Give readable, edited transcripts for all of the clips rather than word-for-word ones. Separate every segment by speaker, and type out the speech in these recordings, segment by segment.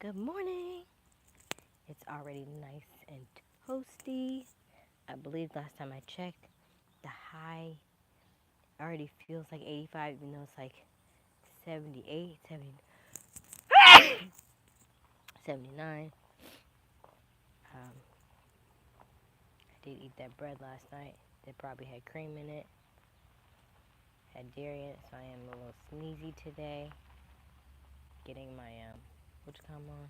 Speaker 1: Good morning. It's already nice and toasty. I believe last time I checked, the high already feels like 85, even though it's like 78, 70, 79. I did eat that bread last night. That probably had cream in it, had dairy in it, so I am a little sneezy today. Getting my, what's come on?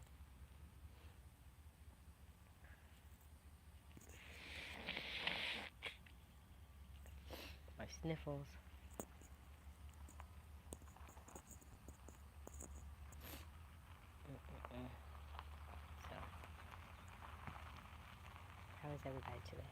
Speaker 1: My sniffles. So, how is everybody today?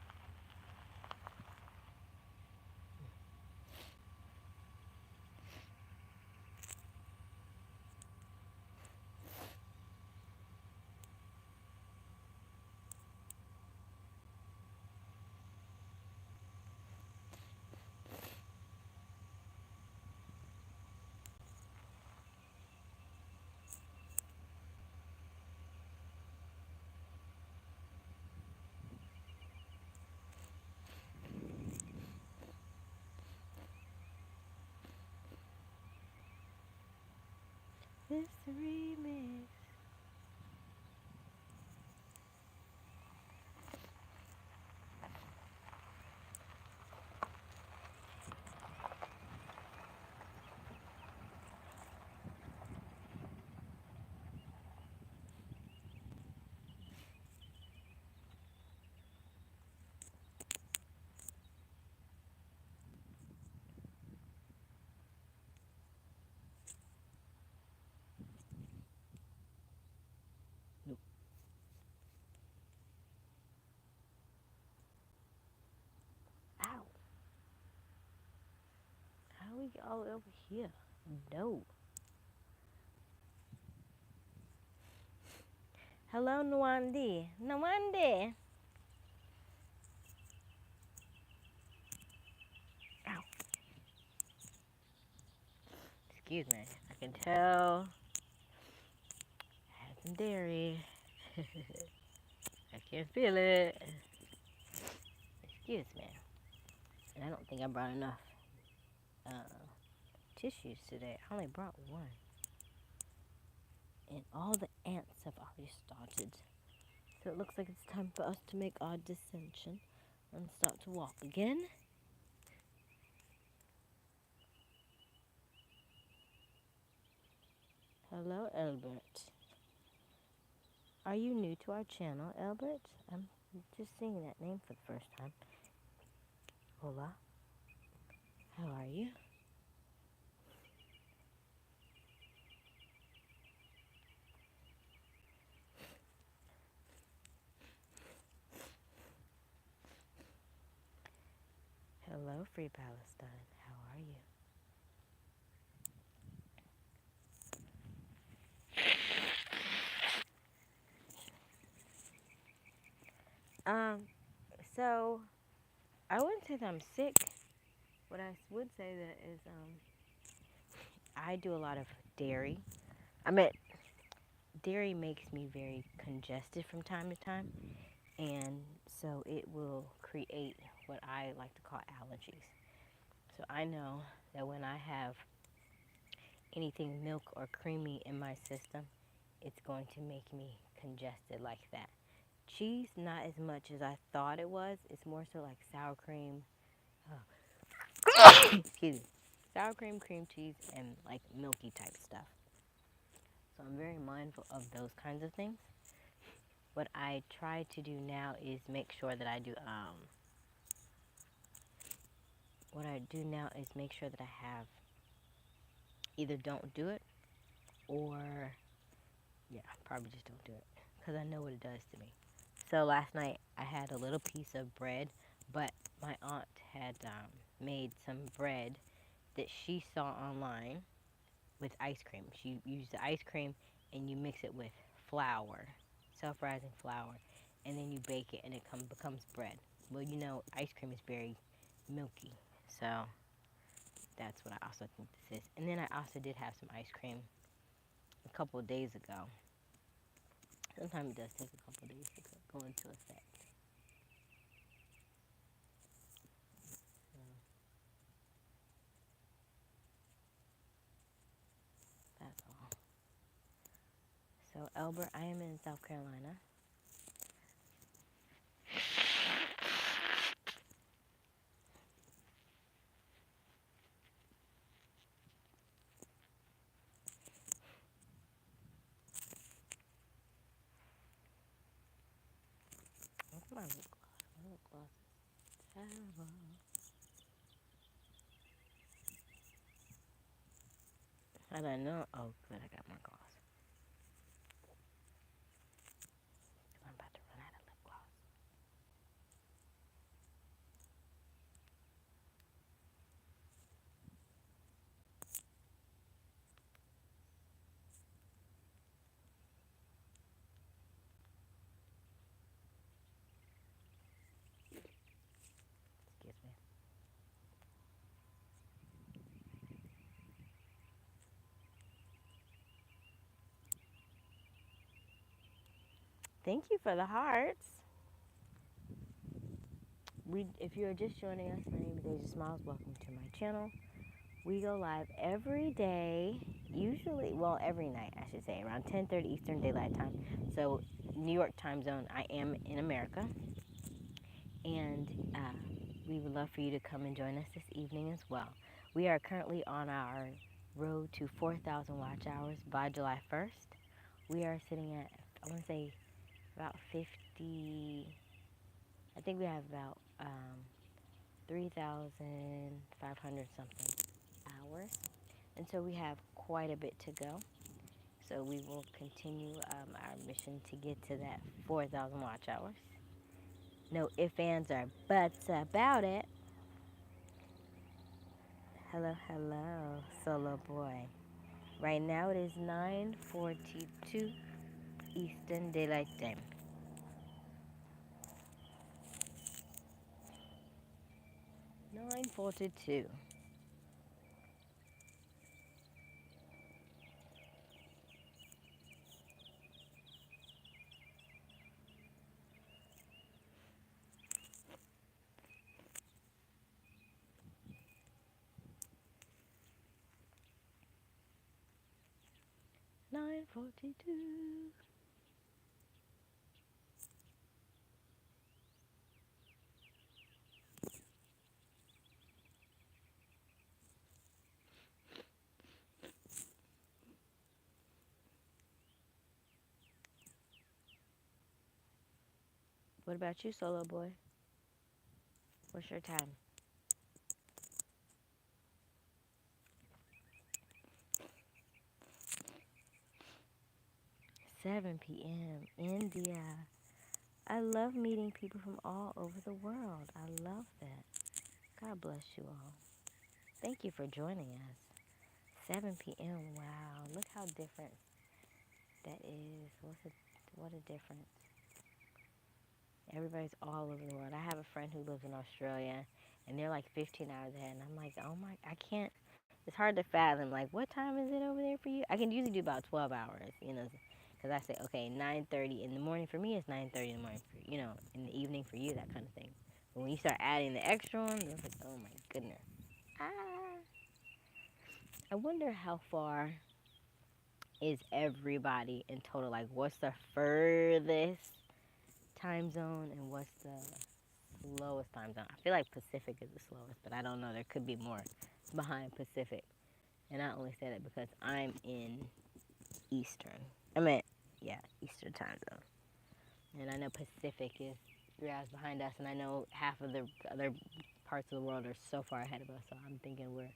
Speaker 1: This remix. Nope. Ow. How we get all over here? No. Hello, Nwandi. Nwandi. Ow. Excuse me. I can tell I had some dairy. I can feel it. Excuse me. And I don't think I brought enough uh, tissues today. I only brought one. And all the ants have already started. So it looks like it's time for us to make our descension and start to walk again. Hello, Albert. Are you new to our channel, Albert? I'm just seeing that name for the first time. Hola. How are you? Hello, Free Palestine. How are you? So I wouldn't say that I'm sick. What I would say that is, I do a lot of dairy. I mean, dairy makes me very congested from time to time, and so it will create what I like to call allergies. So I know that when I have anything milk or creamy in my system, it's going to make me congested like that. Cheese, not as much as I thought it was. It's more so like sour cream. Excuse me. Sour cream, cream cheese, and like milky type stuff. So I'm very mindful of those kinds of things. What I try to do now is make sure that I do. What I do now is make sure that I have either don't do it or yeah, probably just don't do it because I know what it does to me. So last night I had a little piece of bread, but my aunt had made some bread that she saw online with ice cream. She used the ice cream and you mix it with flour, self-rising flour, and then you bake it and it becomes bread. Well, you know, ice cream is very milky, so that's what I also think this is. And then I also did have some ice cream a couple of days ago, Sometimes it does take a couple days to go into effect. So that's all. So, Albert, I am in South Carolina. What's my lip gloss? My lip gloss is terrible. I don't know. Oh, good. I got my gloss. I'm about to run out of lip gloss. Excuse me. Thank you for the hearts. If you're just joining us, my name is Aysia Smiles. Welcome to my channel. We go live every day, usually, well, every night, I should say, around 10:30 Eastern Daylight Time. So, New York time zone. I am in America, and we would love for you to come and join us this evening as well. We are currently on our road to 4,000 watch hours by July 1st. We are sitting at, I want to say, about 50. I think we have about 3,500 something hours. And so we have quite a bit to go. So we will continue our mission to get to that 4,000 watch hours. No ifs, ands, or buts about it. Hello, hello, solo boy. Right now it is 9:42 Eastern Daylight Time. 9:42. 9:42. What about you, solo boy? What's your time? 7 p.m. India. I love meeting people from all over the world. I love that. God bless you all. Thank you for joining us. 7 p.m. Wow, look how different that is. What a difference. Everybody's all over the world. I have a friend who lives in Australia, and they're like 15 hours ahead, and I'm like, oh my, I can't. It's hard to fathom. Like, what time is it over there for you? I can usually do about 12 hours, because I say, okay, 9:30 in the morning for me is 9:30 in the morning for in the evening for you, that kind of thing. But when you start adding the extra ones, it's like, oh my goodness. Ah, I wonder how far is everybody in total? Like, what's the furthest time zone and what's the slowest time zone? I feel like Pacific is the slowest, but I don't know. There could be more behind Pacific. And I only said it because I'm in Eastern. I mean, yeah, Eastern time zone. And I know Pacific is 3 hours behind us, and I know half of the other parts of the world are so far ahead of us, so I'm thinking we're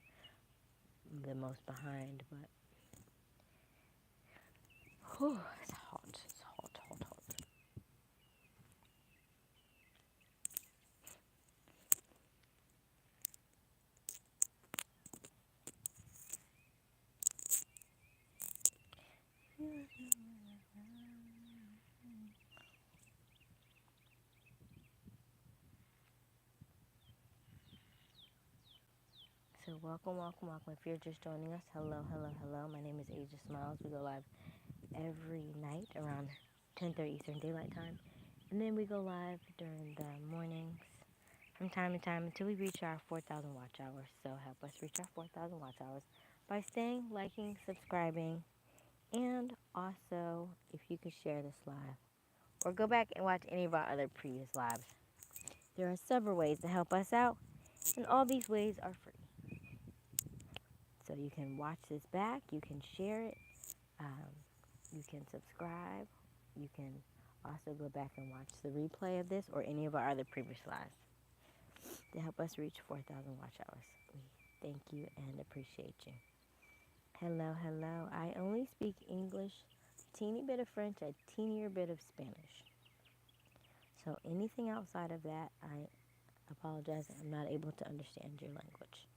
Speaker 1: the most behind, but whew, it's hot. It's hot, hot, hot. So welcome, welcome, welcome. If you're just joining us, hello, hello, hello. My name is Aysia Smiles. We go live every night around 10:30 Eastern Daylight Time. And then we go live during the mornings from time to time until we reach our 4,000 watch hours. So help us reach our 4,000 watch hours by staying, liking, subscribing, and also if you could share this live or go back and watch any of our other previous lives. There are several ways to help us out, and all these ways are free. So you can watch this back, you can share it, you can subscribe, you can also go back and watch the replay of this or any of our other previous lives to help us reach 4,000 watch hours. We thank you and appreciate you. Hello, hello. I only speak English, a teeny bit of French, a teenier bit of Spanish. So anything outside of that, I apologize. I'm not able to understand your language.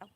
Speaker 1: Oh.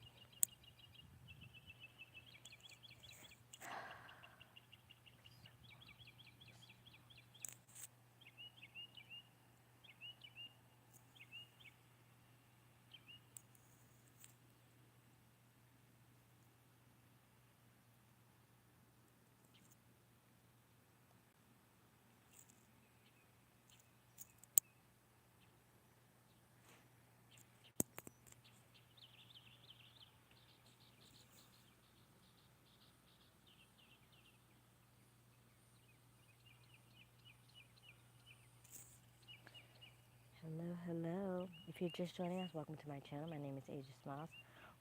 Speaker 1: Hello, hello. If you're just joining us, welcome to my channel. My name is Aysia Smiles.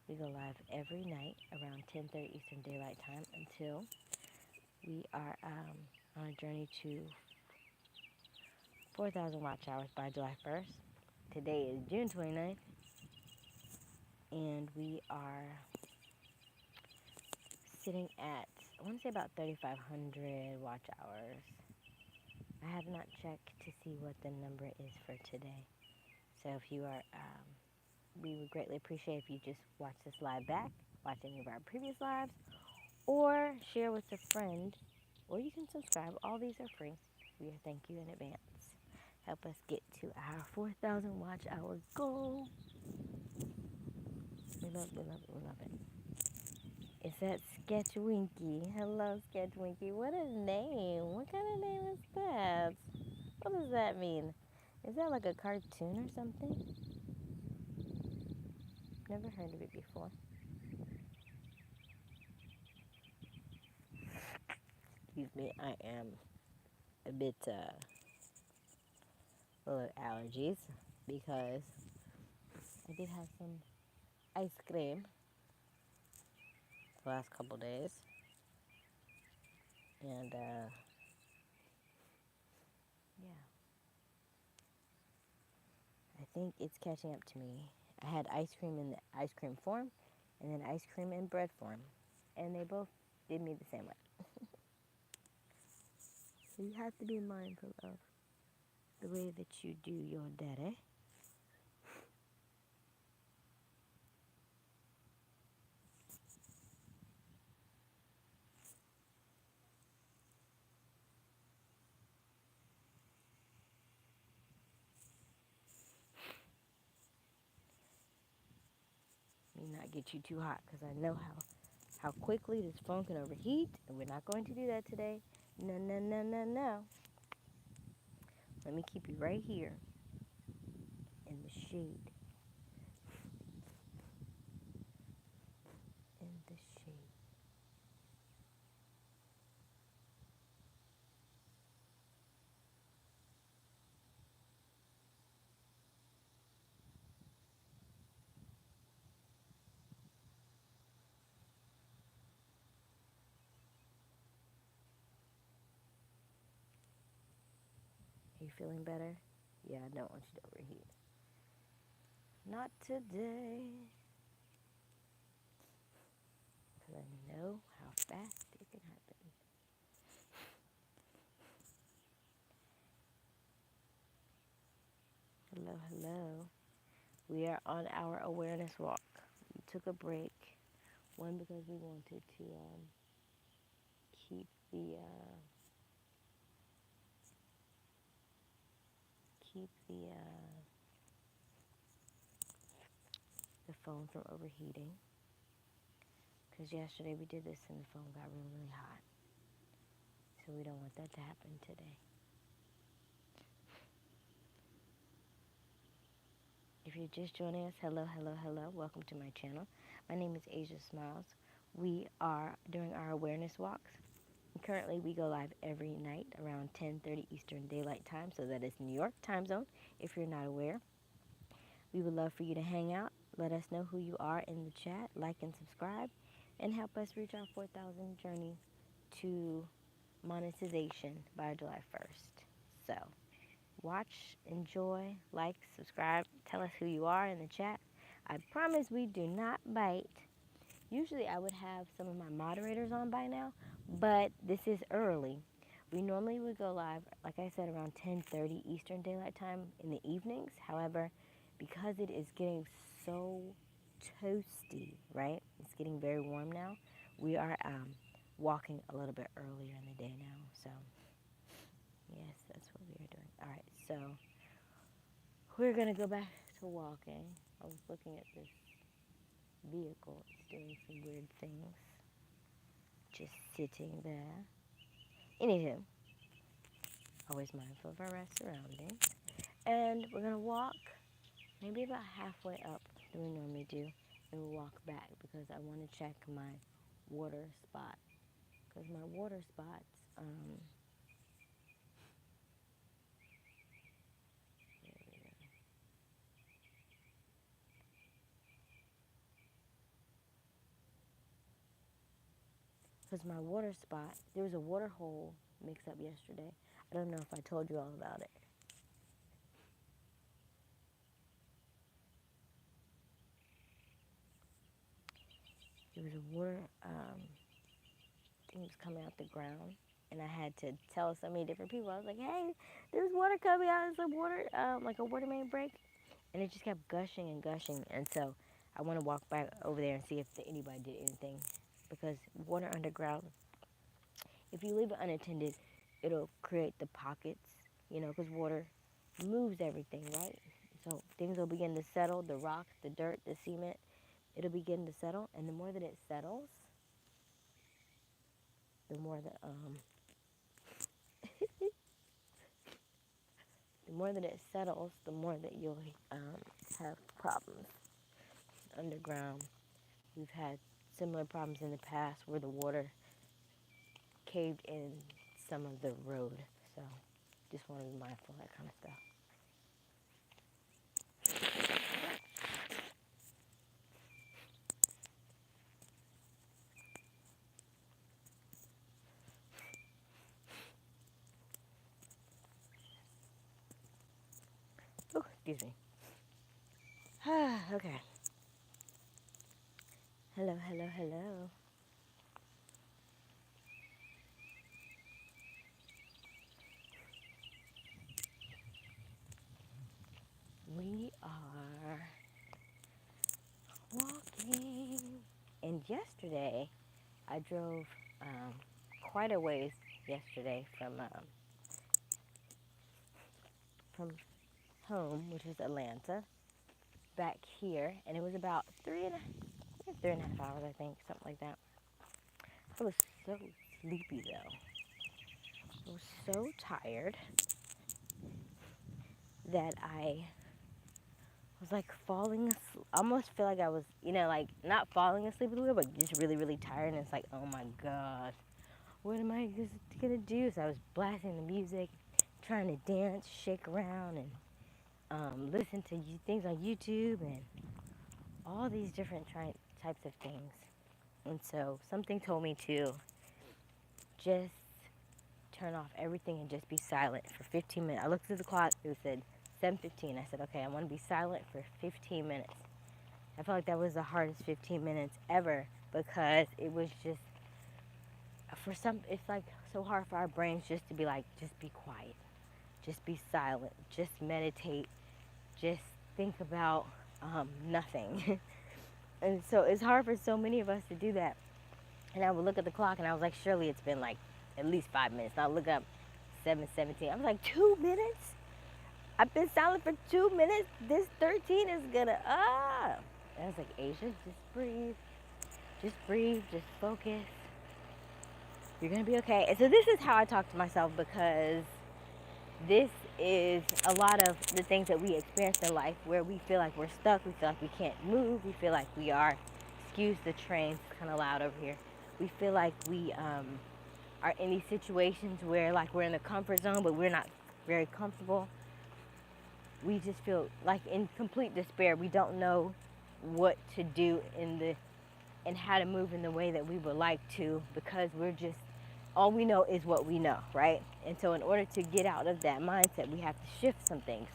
Speaker 1: We go live every night around 10:30 Eastern Daylight Time until we are on a journey to 4,000 watch hours by July 1st. Today is June 29th, and we are sitting at, I want to say about 3,500 watch hours. I have not checked to see what the number is for today. So if you are, we would greatly appreciate if you just watch this live back, watch any of our previous lives, or share with a friend, or you can subscribe. All these are free. We thank you in advance. Help us get to our 4,000 watch hour goal. We love it, we love it. Is that Sketch Winky? Hello, Sketch Winky. What a name. What kind of name is that? What does that mean? Is that like a cartoon or something? Never heard of it before. Excuse me, I am a bit full of allergies because I did have some ice cream the last couple days. And yeah. I think it's catching up to me. I had ice cream in the ice cream form and then ice cream in bread form. And they both did me the same way. So you have to be mindful of the way that you do your day. May not get you too hot because I know how quickly this phone can overheat, and we're not going to do that today. No, no, no, no, no. Let me keep you right here in the shade. In the shade. Are you feeling better? Yeah, I don't want you to overheat. Not today. Because I know how fast it can happen. Hello, hello. We are on our awareness walk. We took a break. One, because we wanted to keep the phone from overheating. Because yesterday we did this and the phone got really, really hot. So we don't want that to happen today. If you're just joining us, hello, hello, hello. Welcome to my channel. My name is Aysia Smiles. We are doing our awareness walks. Currently, we go live every night around 10:30 Eastern Daylight Time, so that is New York time zone, if you're not aware. We would love for you to hang out. Let us know who you are in the chat, like and subscribe, and help us reach our 4,000 journey to monetization by July 1st. So, watch, enjoy, like, subscribe, tell us who you are in the chat. I promise we do not bite. Usually I would have some of my moderators on by now, but this is early. We normally would go live, like I said, around 10:30 Eastern Daylight Time in the evenings. However, because it is getting so toasty, right? It's getting very warm now. We are walking a little bit earlier in the day now. So, yes, that's what we are doing. All right, so we're going to go back to walking. I was looking at this vehicle. It's doing some weird things. Just sitting there. Anywho, always mindful of our surroundings. And we're going to walk maybe about halfway up than we normally do. And we'll walk back because I want to check my water spot. Because my water spots, there was a water hole mix up yesterday. I don't know if I told you all about it. There was a water thing was coming out the ground, and I had to tell so many different people. I was like, "Hey, there's water coming out. It's a water, like a water main break," and it just kept gushing and gushing. And so I want to walk back over there and see if anybody did anything, because water underground, if you leave it unattended, it'll create the pockets, because water moves everything, right? So things will begin to settle, the rocks, the dirt, the cement, it'll begin to settle. And the more that it settles, the more that, the more that it settles, the more that you'll have problems underground. We've had similar problems in the past where the water caved in some of the road. So just want to be mindful of that kind of stuff. Oh, excuse me. Okay. Hello, hello, hello. We are walking. And yesterday, I drove quite a ways yesterday from home, which is Atlanta, back here, and it was about 3.5 hours, I think, something like that. I was so sleepy though. I was so tired that I was like falling asleep. I almost feel like I was, like not falling asleep, but just really, really tired. And it's like, oh my God, what am I just gonna do? So I was blasting the music, trying to dance, shake around, and listen to things on YouTube and all these different types of things. And so something told me to just turn off everything and just be silent for 15 minutes. I looked at the clock, it said 7:15. I said, okay, I want to be silent for 15 minutes. I felt like that was the hardest 15 minutes ever because it was just, it's like so hard for our brains just to be like, just be quiet, just be silent, just meditate, just think about nothing. And so it's hard for so many of us to do that. And I would look at the clock and I was like, surely it's been like at least 5 minutes. And I look up 7:17. I was like, 2 minutes? I've been silent for 2 minutes. This 13 is gonna And I was like, Aysia, just breathe, just focus. You're gonna be okay. And so this is how I talk to myself, because this is a lot of the things that we experience in life where we feel like we're stuck, we feel like we can't move, we feel like we are, excuse the trains, it's kind of loud over here. We feel like we are in these situations where like we're in the comfort zone, but we're not very comfortable. We just feel like in complete despair. We don't know what to do and how to move in the way that we would like to, because we're just, all we know is what we know, right? And so in order to get out of that mindset, we have to shift some things.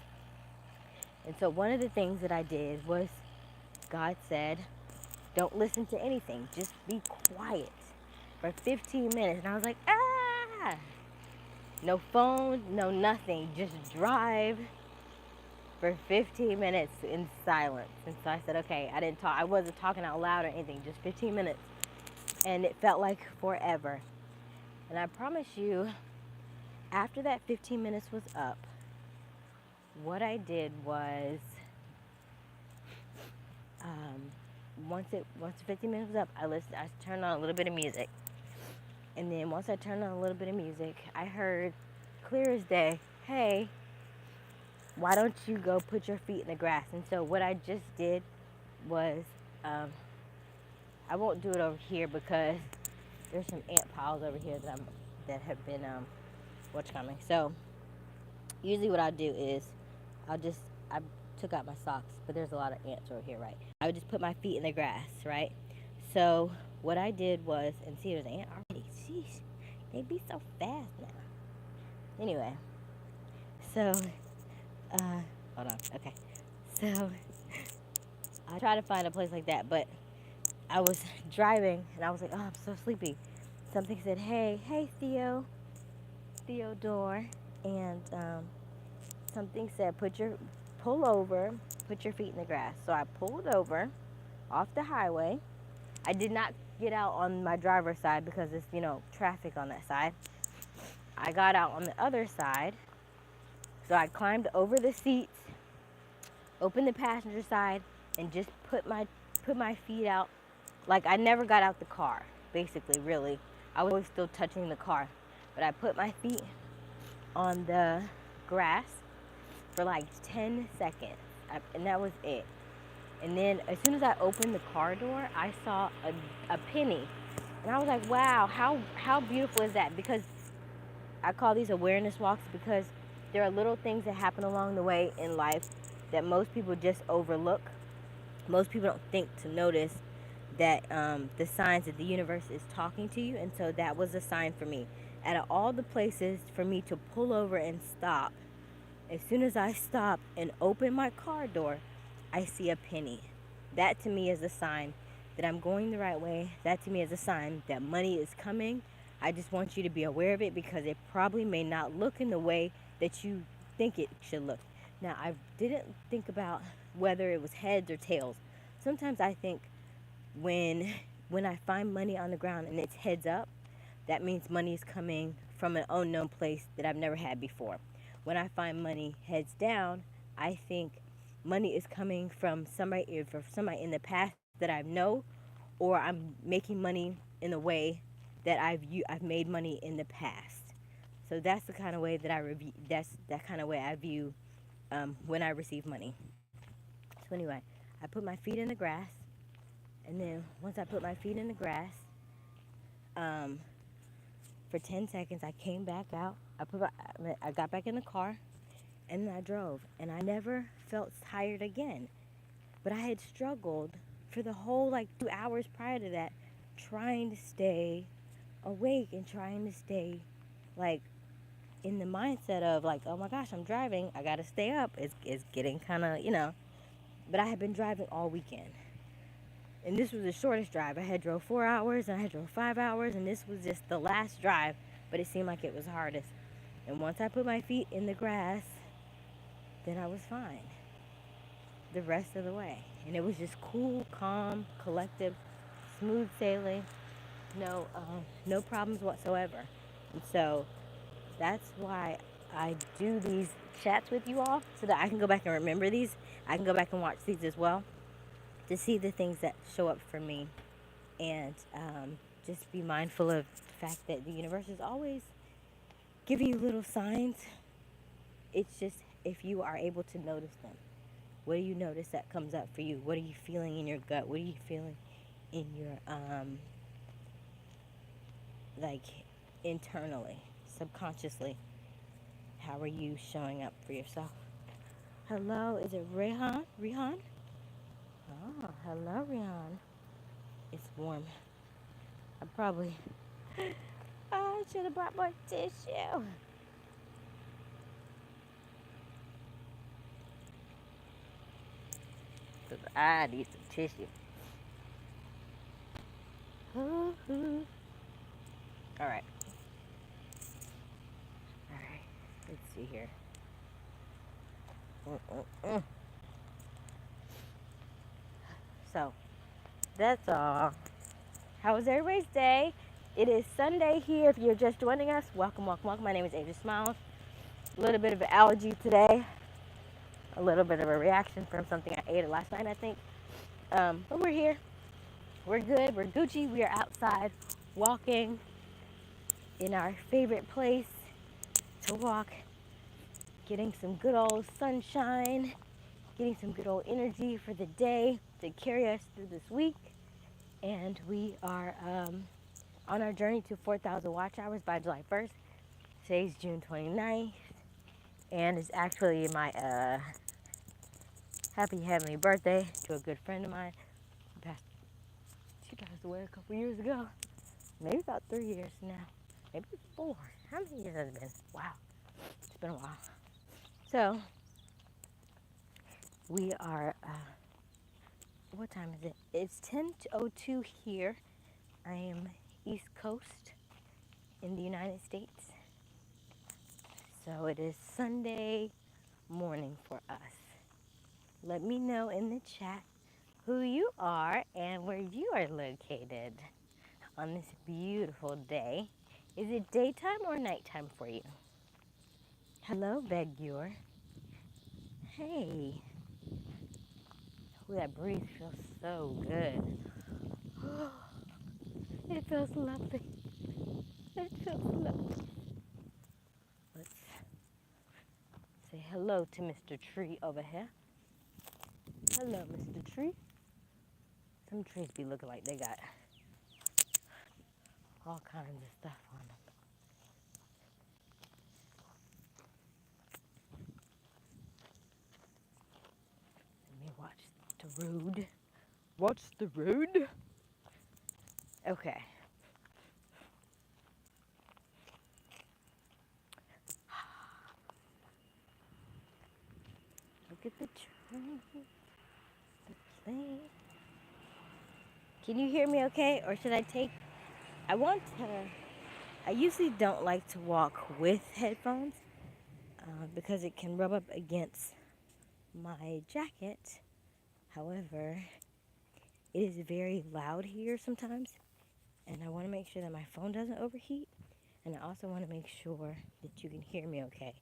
Speaker 1: And so one of the things that I did was, God said, don't listen to anything. Just be quiet for 15 minutes. And I was like, no phone, no nothing. Just drive for 15 minutes in silence. And so I said, okay, I wasn't talking out loud or anything, just 15 minutes. And it felt like forever. And I promise you, after that 15 minutes was up, what I did was, once the 15 minutes was up, I turned on a little bit of music. And then once I turned on a little bit of music, I heard clear as day, hey, why don't you go put your feet in the grass? And so what I just did was, I won't do it over here because there's some ant piles over here that have been whatchamacallit. So usually what I'll do is I took out my socks, but there's a lot of ants over here, right? I would just put my feet in the grass, right? So what I did was, and see, there's an ant already. Sheesh, they be so fast now. Anyway, so hold on, okay. So I try to find a place like that, but I was driving and I was like, oh, I'm so sleepy. Something said, hey, Theodore, and something said, pull over, put your feet in the grass. So I pulled over off the highway. I did not get out on my driver's side because it's, traffic on that side. I got out on the other side. So I climbed over the seats, opened the passenger side, and just put my feet out. Like, I never got out the car, basically, really. I was always still touching the car. But I put my feet on the grass for like 10 seconds, and that was it. And then as soon as I opened the car door, I saw a penny. And I was like, wow, how beautiful is that? Because I call these awareness walks, because there are little things that happen along the way in life that most people just overlook. Most people don't think to notice that the signs that the universe is talking to you. And so that was a sign for me. Out of all the places for me to pull over and stop, as soon as I stop and open my car door, I see a penny. That to me is a sign that I'm going the right way. That to me is a sign that money is coming. I just want you to be aware of it, because it probably may not look in the way that you think it should look. Now, I didn't think about whether it was heads or tails. Sometimes I think when I find money on the ground and it's heads up, that means money is coming from an unknown place that I've never had before. When I find money heads down, I think money is coming from somebody in the past that I know, or I'm making money in a way that I've made money in the past. So that's the kind of way that I review. That's that kind of way I view when I receive money. So anyway, I put my feet in the grass, and then once I put my feet in the grass, for 10 seconds, I came back out. I got back in the car, and then I drove, and I never felt tired again. But I had struggled for the whole 2 hours prior to that, trying to stay awake and trying to stay in the mindset of oh my gosh, I'm driving, I gotta stay up. It's getting kind of. But I had been driving all weekend, and this was the shortest drive. I had drove 4 hours, and I had drove 5 hours, and this was just the last drive, but it seemed like it was hardest. And once I put my feet in the grass, then I was fine. the rest of the way. And it was just cool, calm, collective, smooth sailing, no problems whatsoever. And so that's why I do these chats with you all, so that I can go back and remember these. I can go back and watch these as well to see the things that show up for me, and just be mindful of the fact that the universe is always giving you little signs. It's just if you are able to notice them. What do you notice that comes up for you? What are you feeling in your gut? What are you feeling in your like internally, subconsciously? How are you showing up for yourself? Hello, is it Rehan? Rehan? Oh, hello, Rehan. It's warm. I probably, oh, I should have brought more tissue. Because I need some tissue. Ooh. All right. All right. Let's see here. So, that's all. How was everybody's day? It is Sunday here. If you're just joining us, welcome, welcome, welcome. My name is Aysia Smiles. A little bit of an allergy today. A little bit of a reaction from something I ate last night, I think. But we're here. We're good. We're Gucci. We are outside walking in our favorite place to walk, getting some good old sunshine, getting some good old energy for the day to carry us through this week. And we are on our journey to 4,000 watch hours by July 1st. Today's June 29th, and it's actually my happy heavenly birthday to a good friend of mine. She passed away a couple years ago, maybe about 3 years now, maybe 4. How many years has it been? Wow, it's been a while. So we are. What time is it? It's 10:02 here. I am East Coast in the United States. So it is Sunday morning for us. Let me know in the chat who you are and where you are located on this beautiful day. Is it daytime or nighttime for you? Hello, Begur. Hey. Ooh, that breeze feels so good. It feels lovely. It feels lovely. Let's say hello to Mr. Tree over here. Hello, Mr. Tree. Some trees be looking like they got all kinds of stuff on them. Let me watch the road. Watch the road. Okay. Look at the trees, the plane. Can you hear me okay? Or should I take... I usually don't like to walk with headphones because it can rub up against my jacket. However, it is very loud here sometimes, and I want to make sure that my phone doesn't overheat, and I also want to make sure that you can hear me okay,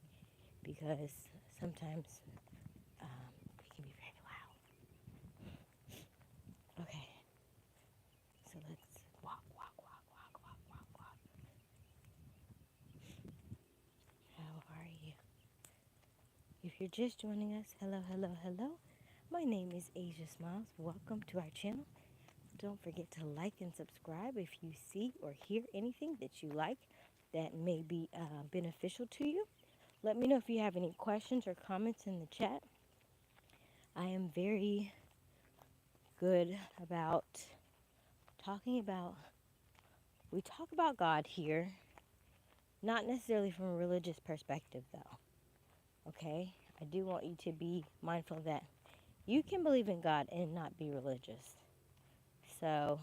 Speaker 1: because sometimes it can be very loud. Okay, so let's walk. How are you? If you're just joining us, hello. My name is Aysia Smiles. Welcome to our channel. Don't forget to like and subscribe if you see or hear anything that you like that may be beneficial to you. Let me know if you have any questions or comments in the chat. I am very good about we talk about God here, not necessarily from a religious perspective though, okay? I do want you to be mindful that you can believe in God and not be religious. So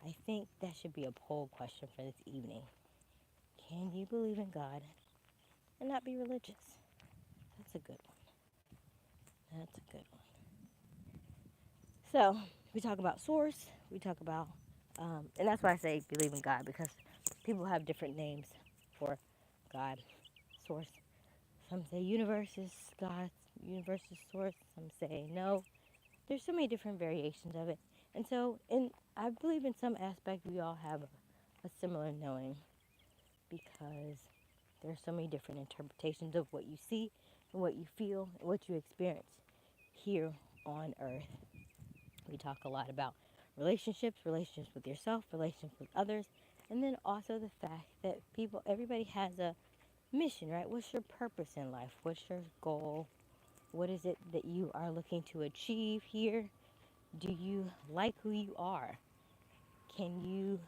Speaker 1: I think that should be a poll question for this evening. Can you believe in God and not be religious? That's a good one. So we talk about source. We talk about, and that's why I say believe in God, because people have different names for God, source. Some say universe is God, universe is source. Some say no. There's so many different variations of it. And so, I believe in some aspect we all have a similar knowing, because there are so many different interpretations of what you see and what you feel and what you experience here on earth. We talk a lot about relationships with yourself, relationships with others, and then also the fact that everybody has a mission, right? What's your purpose in life? What's your goal? What is it that you are looking to achieve here? Do you like who you are? Can you,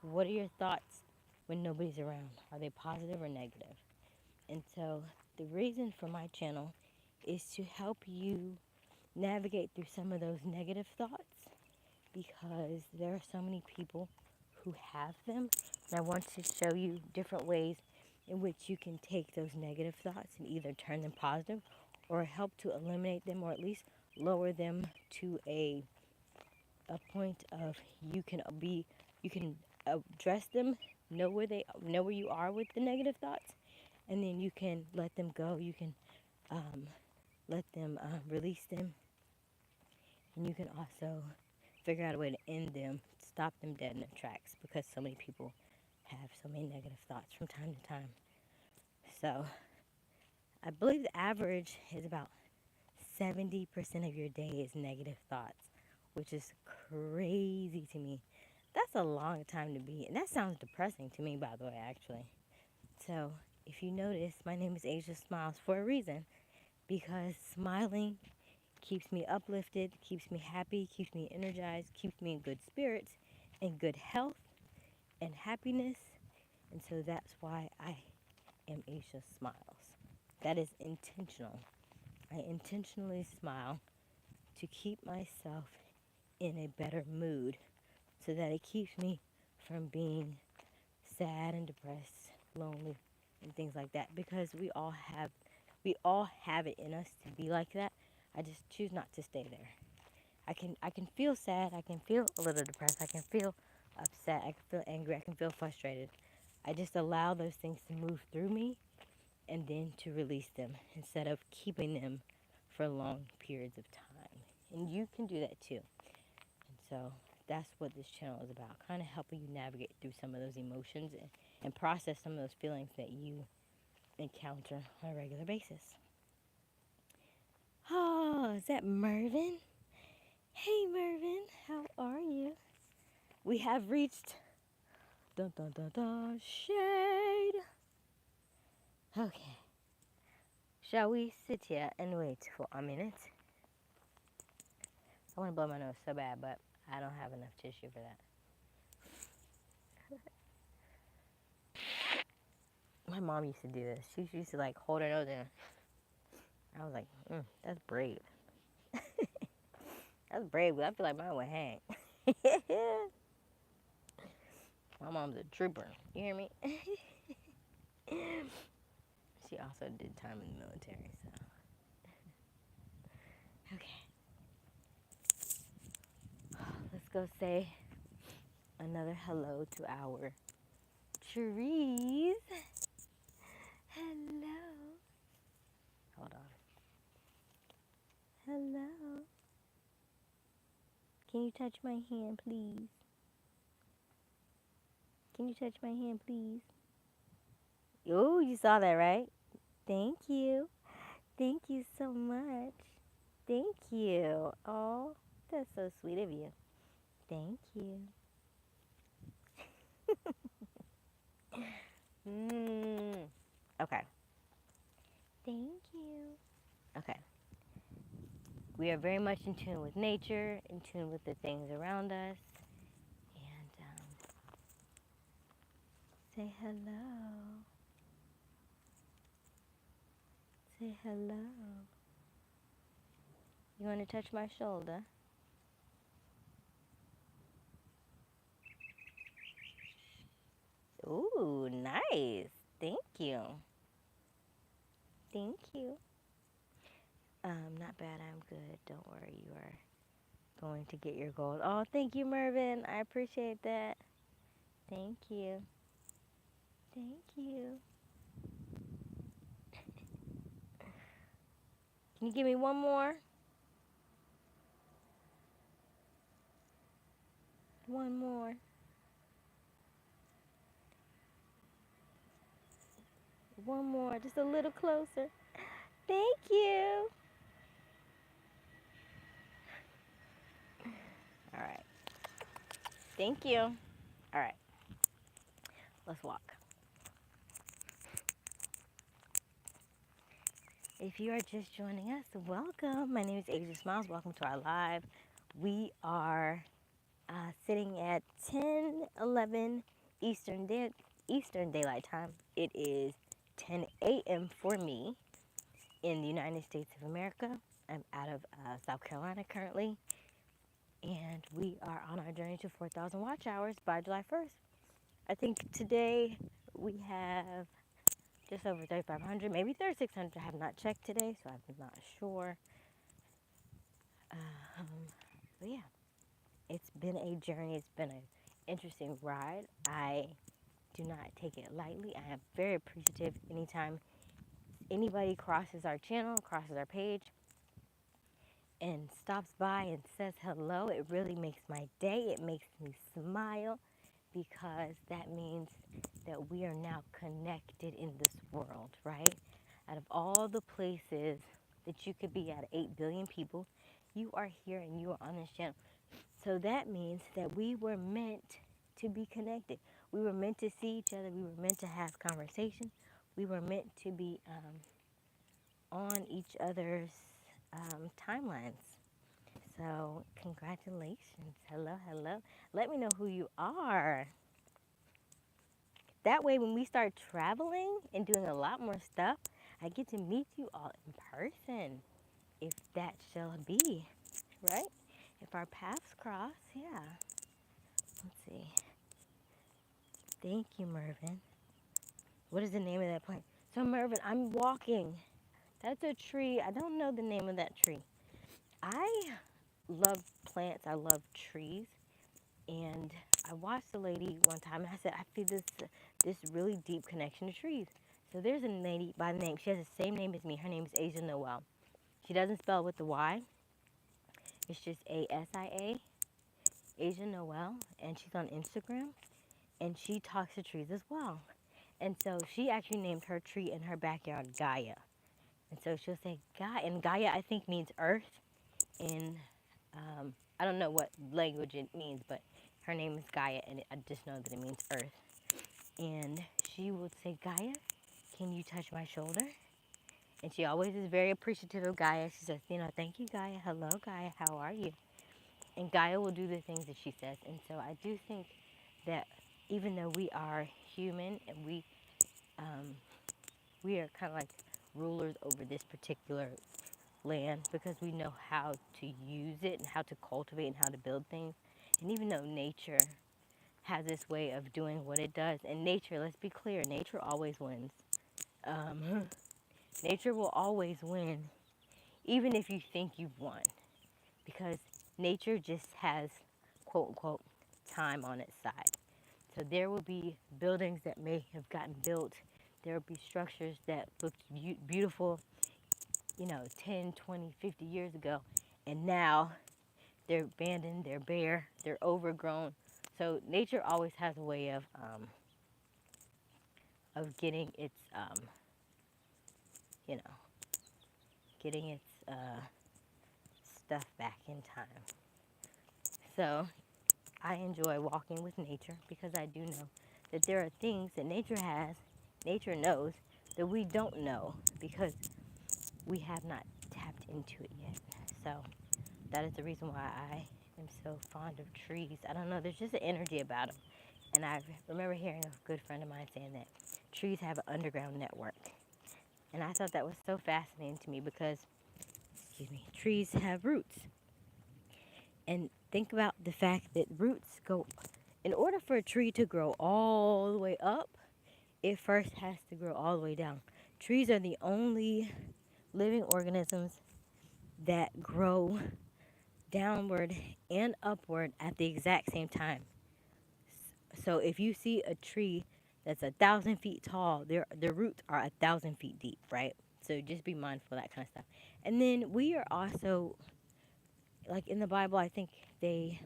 Speaker 1: what are your thoughts when nobody's around? Are they positive or negative? And so the reason for my channel is to help you navigate through some of those negative thoughts, because there are so many people who have them. And I want to show you different ways in which you can take those negative thoughts and either turn them positive or help to eliminate them, or at least lower them to a point of you can address them, know where you are with the negative thoughts, and then you can let them go. You can um, let them release them, and you can also figure out a way to end them, stop them dead in their tracks, because so many people have so many negative thoughts from time to time. So I believe the average is about 70% of your day is negative thoughts, which is crazy to me. That's a long time to be, and that sounds depressing to me, by the way, actually. So if you notice, my name is Aysia Smiles for a reason, because smiling keeps me uplifted, keeps me happy, keeps me energized, keeps me in good spirits and good health and happiness. And so that's why I am Aysia Smiles. That is intentional. I intentionally smile to keep myself in a better mood, so that it keeps me from being sad and depressed, lonely, and things like that, because we all have it in us to be like that. I just choose not to stay there. I can feel sad, I can feel a little depressed, I can feel upset, I can feel angry, I can feel frustrated. I just allow those things to move through me and then to release them, instead of keeping them for long periods of time. And you can do that too. And so that's what this channel is about, kind of helping you navigate through some of those emotions, and process some of those feelings that you encounter on a regular basis. Oh, is that Mervin? Hey Mervin, how are you? We have reached dun dun dun dun shade. Okay. Shall we sit here and wait for a minute? I want to blow my nose so bad, but I don't have enough tissue for that. My mom used to do this. She used to like hold her nose in. I was like, that's brave. That's brave. I feel like mine would hang. My mom's a trooper. You hear me? She also did time in the military, so. Okay. Let's go say another hello to our trees. Hello. Hold on. Hello. Can you touch my hand, please? Can you touch my hand, please? Oh, you saw that, right? Thank you. Thank you so much. Thank you. Oh, that's so sweet of you. Thank you. Okay. Thank you. Okay. We are very much in tune with nature, in tune with the things around us. And say hello. Say hello. You want to touch my shoulder? Ooh, nice. Thank you. Thank you. Not bad. I'm good. Don't worry. You are going to get your gold. Oh, thank you, Mervin. I appreciate that. Thank you. Thank you. Can you give me one more? One more. One more. Just a little closer. Thank you. All right. Thank you. All right. Let's walk. If you are just joining us, welcome. My name is Aysia Smiles. Welcome to our live. We are sitting at 10:11 Eastern Daylight Time. It is 10 a.m. for me in the United States of America. I'm out of South Carolina currently, and we are on our journey to 4,000 watch hours by July 1st. I think today we have just over 3,500, maybe 3,600. I have not checked today, so I'm not sure. Um, but yeah, it's been a journey. It's been an interesting ride. I do not take it lightly. I am very appreciative anytime anybody crosses our channel, crosses our page, and stops by and says hello. It really makes my day. It makes me smile because that means that we are now connected in this world, right? Out of all the places that you could be at, 8 billion people, you are here and you are on this channel. So that means that we were meant to be connected. We were meant to see each other. We were meant to have conversations. We were meant to be on each other's timelines. So congratulations. Hello, hello. Let me know who you are. That way when we start traveling and doing a lot more stuff, I get to meet you all in person. If that shall be, right? If our paths cross, yeah. Let's see. Thank you, Mervin. What is the name of that plant? So, Mervin, I'm walking. That's a tree. I don't know the name of that tree. I love plants. I love trees. And I watched a lady one time, and I said, I feel this really deep connection to trees. So there's a lady by the name. She has the same name as me. Her name is Aysia Noel. She doesn't spell with the Y. It's just Asia, Aysia Noel, and she's on Instagram. And she talks to trees as well. And so she actually named her tree in her backyard Gaia. And so she'll say Gaia, and Gaia I think means earth. In I don't know what language it means, but her name is Gaia, and I just know that it means earth. And she would say, Gaia, can you touch my shoulder? And she always is very appreciative of Gaia. She says, thank you, Gaia. Hello, Gaia. How are you? And Gaia will do the things that she says. And so I do think that even though we are human and we are kind of like rulers over this particular land because we know how to use it and how to cultivate and how to build things. And even though nature has this way of doing what it does, and nature, let's be clear, nature always wins. Um, nature will always win, even if you think you've won, because nature just has, quote unquote, time on its side. So there will be buildings that may have gotten built. There will be structures that looked beautiful, 10, 20, 50 years ago. And now they're abandoned, they're bare, they're overgrown. So nature always has a way of getting its, you know, getting its stuff back in time. So I enjoy walking with nature because I do know that there are things that nature knows that we don't know because we have not tapped into it yet. So that is the reason why I am so fond of trees. I don't know, there's just an energy about them. And I remember hearing a good friend of mine saying that trees have an underground network. And I thought that was so fascinating to me because, trees have roots. And think about the fact that roots go, in order for a tree to grow all the way up, it first has to grow all the way down. Trees are the only living organisms that grow downward and upward at the exact same time. So if you see a tree that's 1,000 feet tall, their roots are 1,000 feet deep, right? So just be mindful of that kind of stuff. And then we are also, like in the Bible, I think they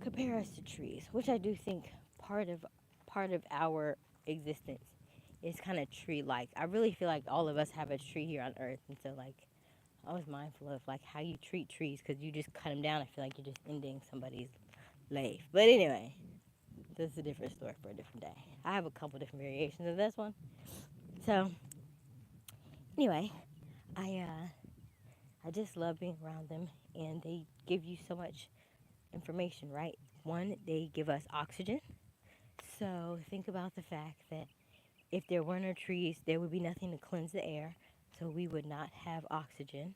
Speaker 1: compare us to trees, which I do think part of part of our existence is kind of tree-like. I really feel like all of us have a tree here on Earth, and so like I was mindful of like how you treat trees because you just cut them down. I feel like you're just ending somebody's life. But anyway, this is a different story for a different day. I have a couple different variations of this one. So anyway, I just love being around them, and they give you so much information, right? One, they give us oxygen. So think about the fact that if there were no trees, there would be nothing to cleanse the air, so we would not have oxygen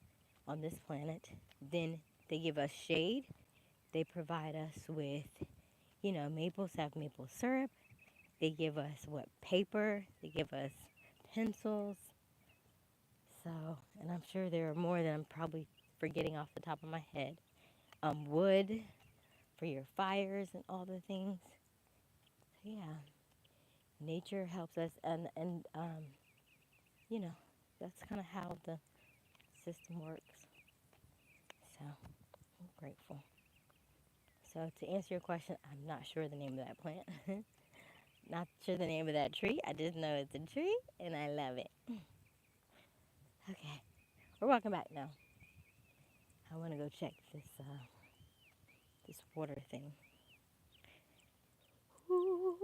Speaker 1: on this planet. Then they give us shade. They provide us with, maples have maple syrup. They give us what, paper. They give us pencils. So, and I'm sure there are more that I'm probably forgetting off the top of my head. Wood for your fires and all the things. So yeah, nature helps us, and you know, that's kind of how the system works. So I'm grateful. So to answer your question, I'm not sure the name of that plant. Not sure the name of that tree. I just know it's a tree, and I love it. Okay, we're walking back now. I want to go check this water thing. Ooh.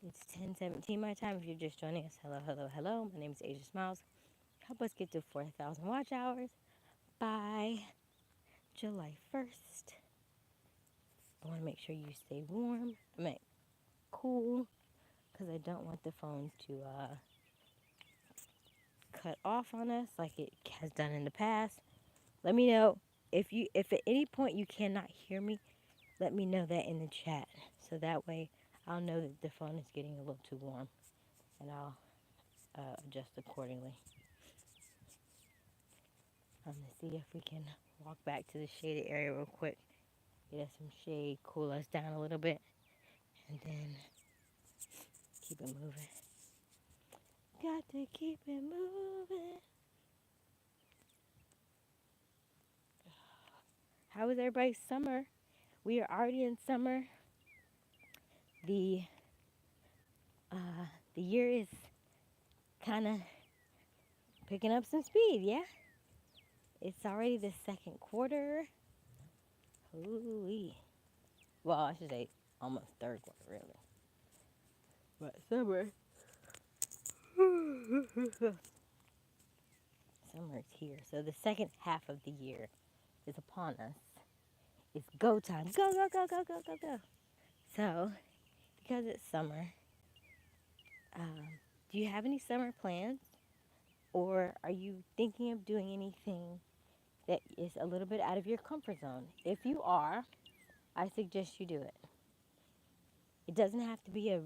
Speaker 1: It's 10:17 my time. If you're just joining us, hello, hello, hello. My name is Aysia Smiles. Help us get to 4,000 watch hours by July 1st. I want to make sure you stay warm. I mean, cool, because I don't want the phones to cut off on us like it has done in the past. Let me know if at any point you cannot hear me. Let me know that in the chat, so that way I'll know that the phone is getting a little too warm, and I'll adjust accordingly. I'm gonna see if we can walk back to the shaded area real quick, get us some shade, cool us down a little bit, and then keep it moving. Got to keep it moving. How was everybody's summer? We are already in summer. The the year is kind of picking up some speed, yeah? It's already the second quarter. Ooh-wee. Well, I should say almost third quarter, really. But summer. Summer is here. So the second half of the year is upon us. It's go time. Go, go, go, go, go, go, go. So, because it's summer, do you have any summer plans? Or are you thinking of doing anything that is a little bit out of your comfort zone? If you are, I suggest you do it. It doesn't have to be a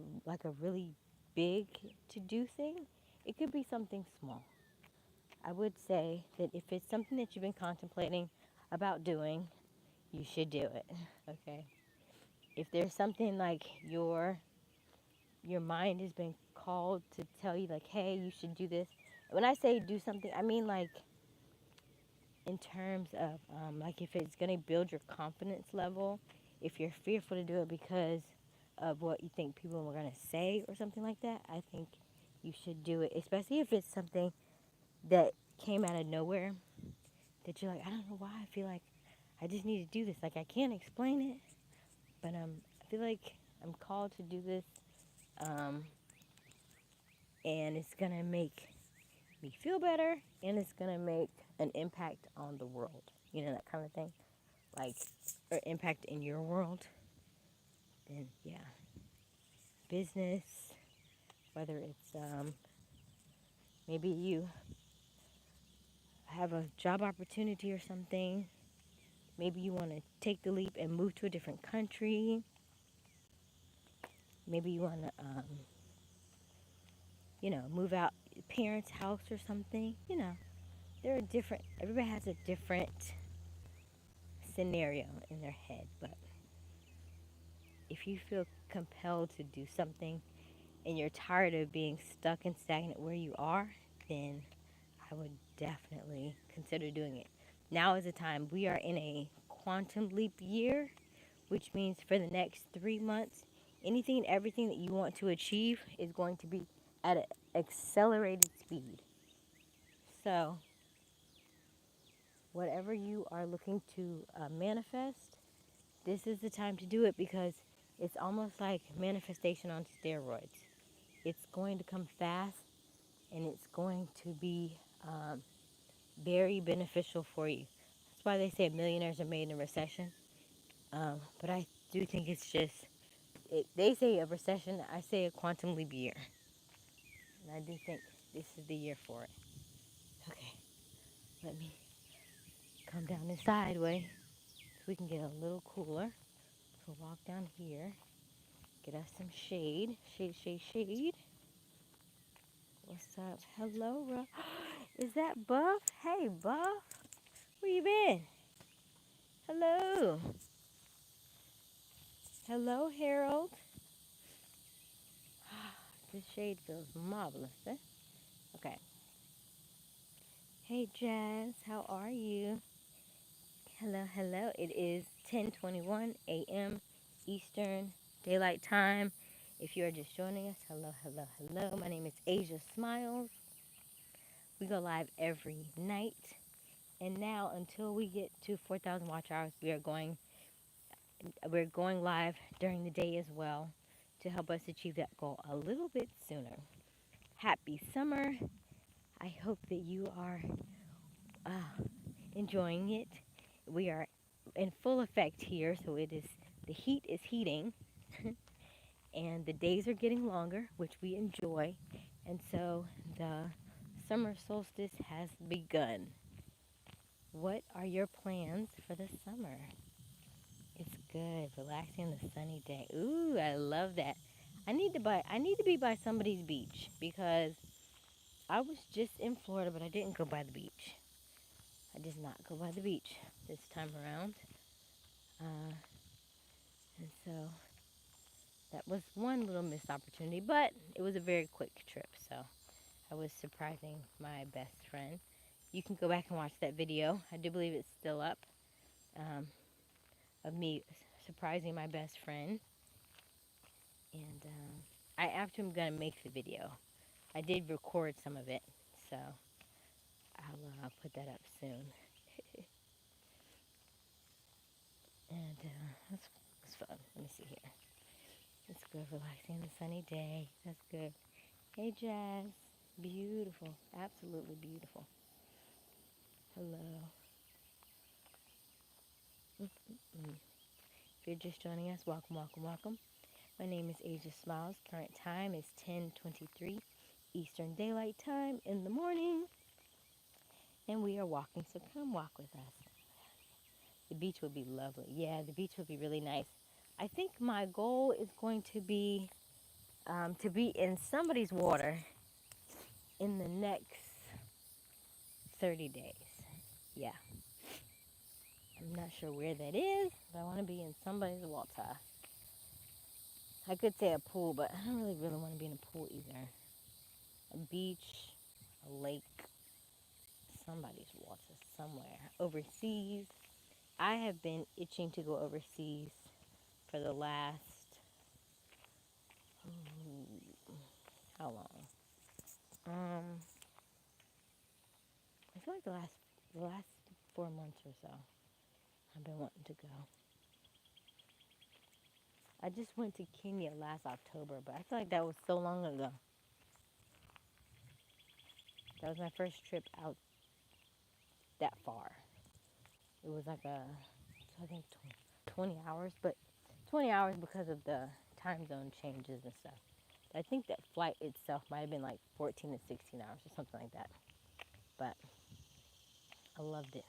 Speaker 1: really big to do thing. It could be something small. I would say that if it's something that you've been contemplating about doing, you should do it. Okay? If there's something like your mind has been called to tell you like, hey, you should do this. When I say do something, I mean like in terms of like if it's going to build your confidence level, if you're fearful to do it because of what you think people are going to say or something like that, I think you should do it, especially if it's something that came out of nowhere that you're like, I don't know why I feel like I just need to do this. Like I can't explain it, but I feel like I'm called to do this, and it's going to make me feel better, and it's going to make an impact on the world. You know, that kind of thing. Like, or impact in your world. Then, yeah. Business, whether it's maybe you have a job opportunity or something. Maybe you want to take the leap and move to a different country. Maybe you want to, move out parents' house or something. there are different, everybody has a different scenario in their head, but if you feel compelled to do something and you're tired of being stuck and stagnant where you are, then I would definitely consider doing it. Now is the time. We are in a quantum leap year, which means for the next 3 months, anything and everything that you want to achieve is going to be at an accelerated speed. So, whatever you are looking to manifest, this is the time to do it because it's almost like manifestation on steroids. It's going to come fast and it's going to be very beneficial for you. That's why they say millionaires are made in a recession. But I do think it's just, they say a recession, I say a quantum leap year. And I do think this is the year for it. Okay, let me come down this sideway so we can get a little cooler. So walk down here, get us some shade. Shade, shade, shade. What's up? Hello, is that Buff? Hey, Buff. Where you been? Hello. Hello, Harold. This shade feels marvelous, eh? Okay. Hey, Jazz. How are you? Hello, hello. It is 10:21 a.m. Eastern Daylight Time. If you are just joining us, hello, hello, hello. My name is Aysia Smiles. We go live every night. And now, until we get to 4,000 watch hours, we're going live during the day as well to help us achieve that goal a little bit sooner. Happy summer. I hope that you are enjoying it. We are in full effect here, so the heat is heating and the days are getting longer, which we enjoy. And so the summer solstice has begun. What are your plans for the summer? It's good, relaxing the sunny day. Ooh, I love that. I need to be by somebody's beach because I was just in Florida, but I didn't go by the beach. I did not go by the beach this time around. And so that was one little missed opportunity, but it was a very quick trip. So I was surprising my best friend. You can go back and watch that video. I do believe it's still up, of me surprising my best friend. And I actually am going to make the video. I did record some of it, so I'll put that up soon. And that's fun. Let me see here. It's good, relaxing the sunny day. That's good. Hey, Jazz. Beautiful. Absolutely beautiful. Hello. If you're just joining us, welcome, welcome, welcome. My name is Aysia Smiles. Current time is 10:23 Eastern Daylight Time in the morning. And we are walking, so come walk with us. The beach would be lovely. Yeah, the beach would be really nice. I think my goal is going to be in somebody's water in the next 30 days. Yeah. I'm not sure where that is, but I want to be in somebody's water. I could say a pool, but I don't really want to be in a pool either. A beach, a lake, somebody's water somewhere. Overseas. I have been itching to go overseas for the last, how long? I feel like the last 4 months or so. I've been wanting to go. I just went to Kenya last October, but I feel like that was so long ago. That was my first trip out that far. It was like I think 20 hours, but 20 hours because of the time zone changes and stuff. I think that flight itself might have been like 14 to 16 hours or something like that. But I loved it.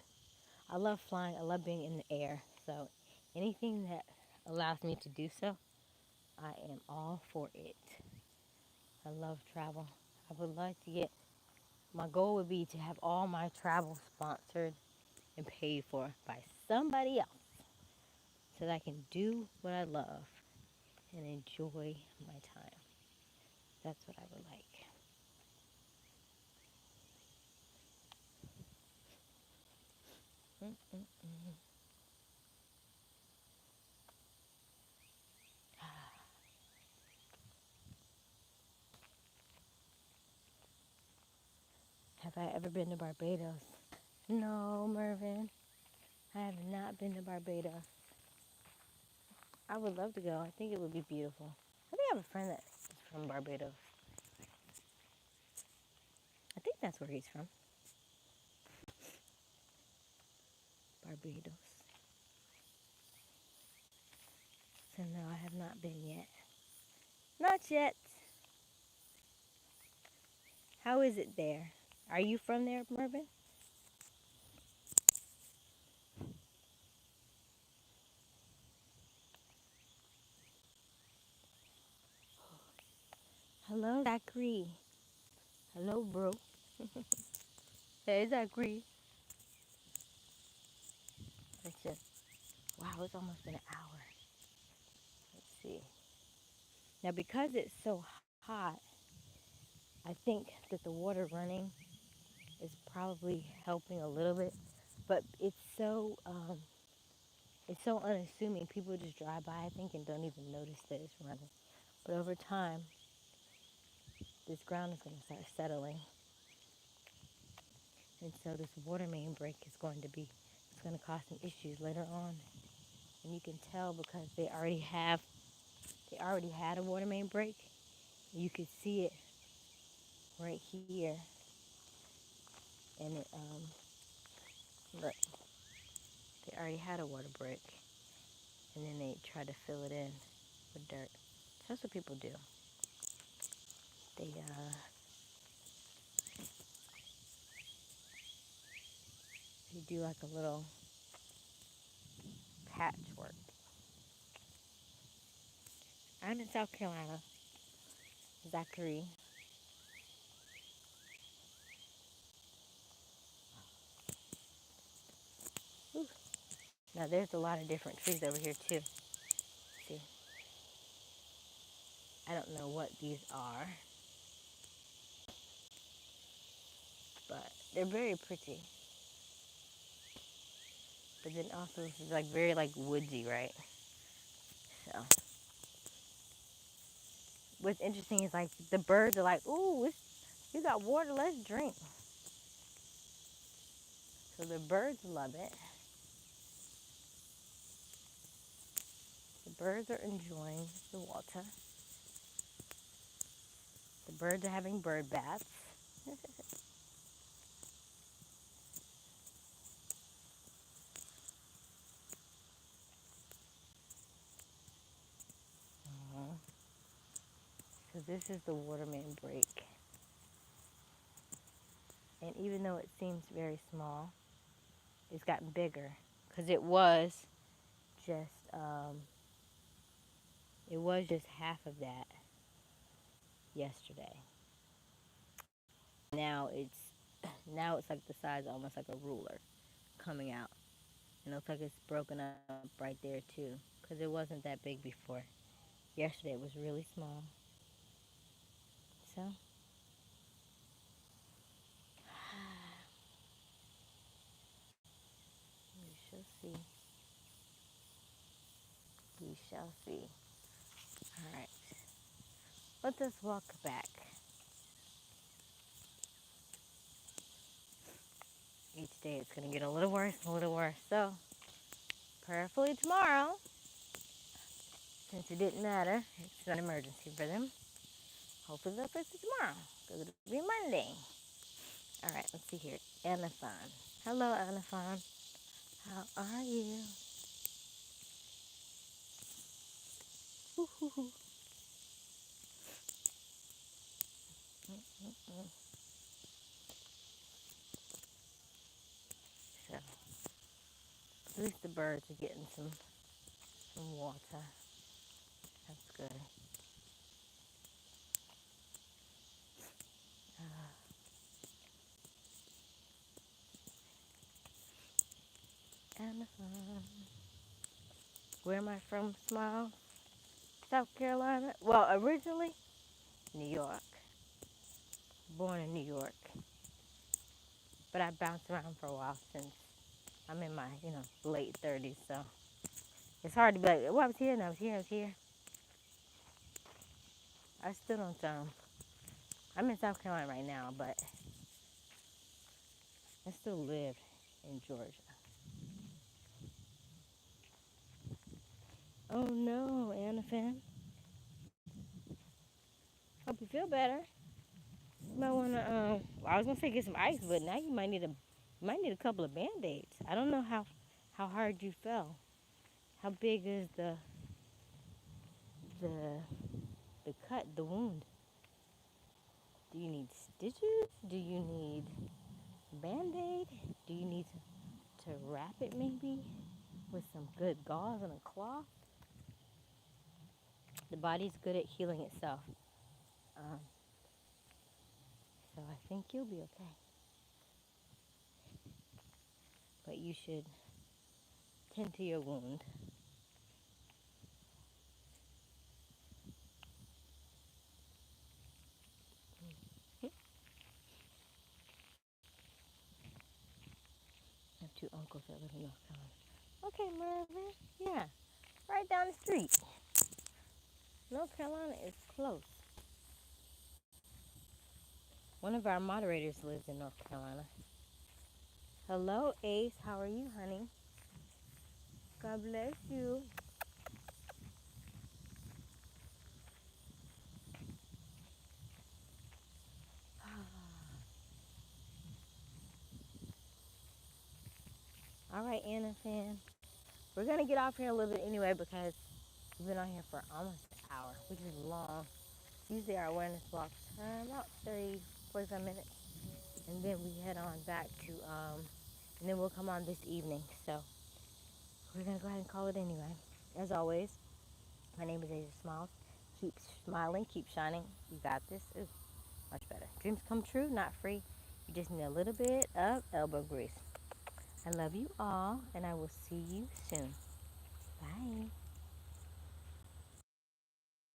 Speaker 1: I love flying. I love being in the air. So anything that allows me to do so, I am all for it. I love travel. I would like to get My goal would be to have all my travel sponsored and paid for by somebody else so that I can do what I love and enjoy my time. That's what I would like. Mm-mm-mm. Have I ever been to Barbados? No, Mervin. I have not been to Barbados. I would love to go. I think it would be beautiful. I think I have a friend that's from Barbados. I think that's where he's from. Barbados. So no, I have not been yet. Not yet. How is it there? Are you from there, Mervin? Hello, Zachary. Hello, bro. Hey, Zachary. It's just, wow, it's almost been an hour. Let's see. Now, because it's so hot, I think that the water running is probably helping a little bit, but it's so unassuming. People just drive by, I think, and don't even notice that it's running. But over time, this ground is going to start settling, and so this water main break is going to be, it's going to cause some issues later on, and you can tell because they already had a water main break. You could see it right here, and look, they already had a water break, and then they try to fill it in with dirt. So that's what people do. They do like a little patchwork. I'm in South Carolina, Zachary. Ooh. Now there's a lot of different trees over here too. See, I don't know what these are, but they're very pretty. But then also this is like very like woodsy, right? So what's interesting is like the birds are like, ooh, you got water, let's drink. So the birds love it. The birds are enjoying the water. The birds are having bird baths. So this is the water main break. And even though it seems very small, it's gotten bigger because just um, it was just half of that yesterday. Now it's now it's like the size almost like a ruler coming out. And it looks like it's broken up right there too because it wasn't that big before. Yesterday it was really small. So we shall see. We shall see. All right. Let us walk back. Each day it's going to get a little worse and a little worse. So, prayerfully tomorrow, since it didn't matter, it's not an emergency for them. Hopefully they'll fix it tomorrow because it'll be Monday. All right, let's see here. Anathon. Hello, Anathon. How are you? Woo-hoo-hoo. So, at least the birds are getting some water. That's good. Anaheim. Where am I from, Smile? South Carolina? Well, originally, New York. Born in New York. But I bounced around for a while since I'm in my, late 30s. So it's hard to be like, well, I was here and I was here, I was here. I still don't, I'm in South Carolina right now, but I still live in Georgia. Oh no, Anafin. Hope you feel better. You might wanna I was gonna say get some ice, but now you might need a couple of band-aids. I don't know how hard you fell. How big is the the cut, the wound? Do you need stitches? Do you need band-aid? Do you need to wrap it maybe with some good gauze and a cloth? The body's good at healing itself. Um, so I think you'll be okay. But you should tend to your wound. I have two uncles that live in North Carolina. Okay, Mervin. Yeah, right down the street. North Carolina is close. One of our moderators lives in North Carolina. Hello, Ace. How are you, honey? God bless you. All right, Anna fan. We're going to get off here a little bit anyway because we've been on here for almost an hour, which is long. Usually our awareness walks about 30, 45 minutes. And then we head on back to, and then we'll come on this evening. So we're going to go ahead and call it anyway. As always, my name is Aysia Smiles. Keep smiling, keep shining. You got this. Ooh, much better. Dreams come true, not free. You just need a little bit of elbow grease. I love you all, and I will see you soon. Bye.